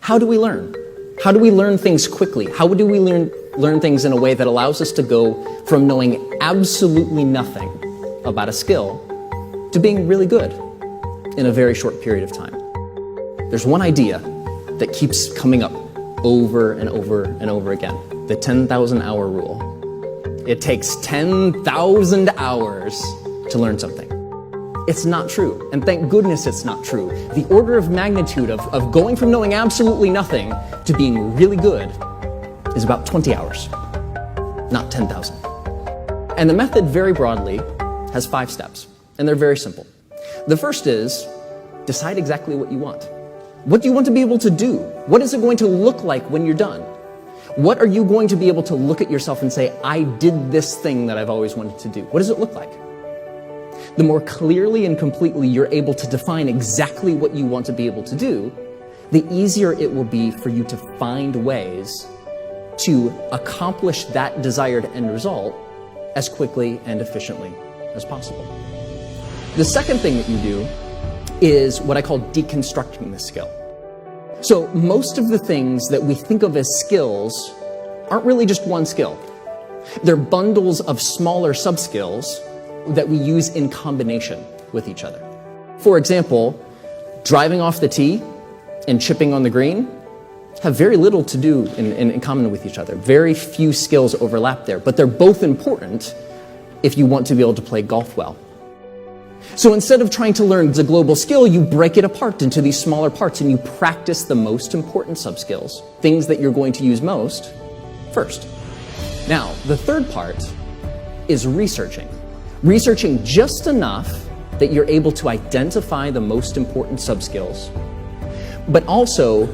How do we learn? How do we learn things quickly? How do we learn things in a way that allows us to go from knowing absolutely nothing about a skill to being really good in a very short period of time? There's one idea that keeps coming up over and over and over again, the 10,000 hour rule. It takes 10,000 hours to learn something. It's not true, and thank goodness it's not true. The order of magnitude of going from knowing absolutely nothing to being really good is about 20 hours, not 10,000. And the method very broadly has 5 steps, and they're very simple. The first is decide exactly what you want. What do you want to be able to do? What is it going to look like when you're done? What are you going to be able to look at yourself and say, I did this thing that I've always wanted to do? What does it look like? The more clearly and completely you're able to define exactly what you want to be able to do, the easier it will be for you to find ways to accomplish that desired end result as quickly and efficiently as possible. The second thing that you do is what I call deconstructing the skill. So most of the things that we think of as skills aren't really just one skill. They're bundles of smaller sub-skills that we use in combination with each other. For example, driving off the tee and chipping on the green have very little to do in common with each other. Very few skills overlap there, but they're both important if you want to be able to play golf well. So instead of trying to learn the global skill, you break it apart into these smaller parts and you practice the most important sub-skills, things that you're going to use most, first. Now, the third part is researching. Researching just enough that you're able to identify the most important sub-skills, but also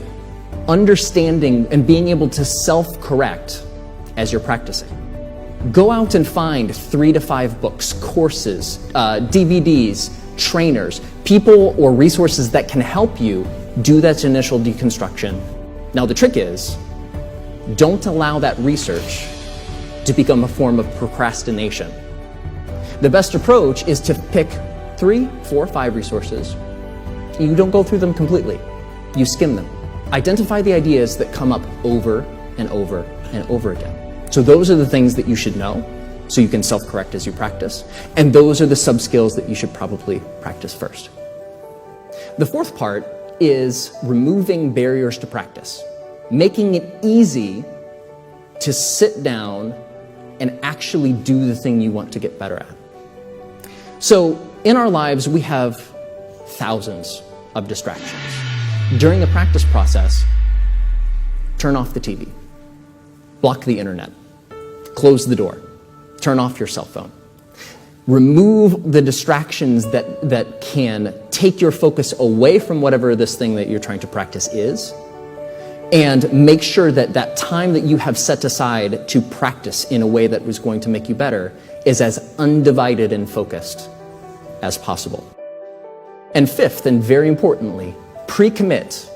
understanding and being able to self-correct as you're practicing. Go out and find 3 to 5 books, courses, DVDs, trainers, people or resources that can help you do that initial deconstruction. Now the trick is, don't allow that research to become a form of procrastination. The best approach is to pick 3, 4, 5 resources. You don't go through them completely. You skim them. Identify the ideas that come up over and over and over again. So those are the things that you should know, so you can self-correct as you practice. And those are the sub-skills that you should probably practice first. The fourth part is removing barriers to practice. Making it easy to sit down and actually do the thing you want to get better at. So in our lives, we have thousands of distractions. During the practice process, turn off the TV, block the internet, close the door, turn off your cell phone. Remove the distractions that can take your focus away from whatever this thing that you're trying to practice is, and make sure that that time that you have set aside to practice in a way that was going to make you better is as undivided and focused as possible. And fifth, and very importantly, pre-commit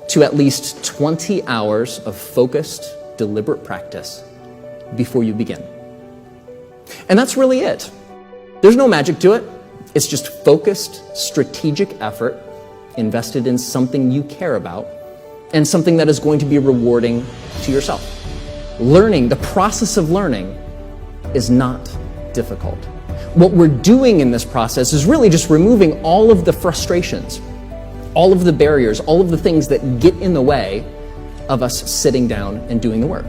to at least 20 hours of focused, deliberate practice before you begin. And that's really it. There's no magic to it. It's just focused, strategic effort invested in something you care about and something that is going to be rewarding to yourself. Learning, the process of learning, is not difficult. What we're doing in this process is really just removing all of the frustrations, all of the barriers, all of the things that get in the way of us sitting down and doing the work.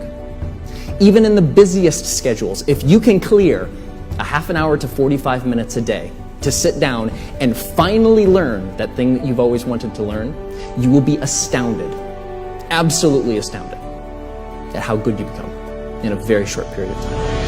Even in the busiest schedules, if you can clear a half an hour to 45 minutes a day to sit down and finally learn that thing that you've always wanted to learn, you will be astounded, absolutely astounded, at how good you become in a very short period of time.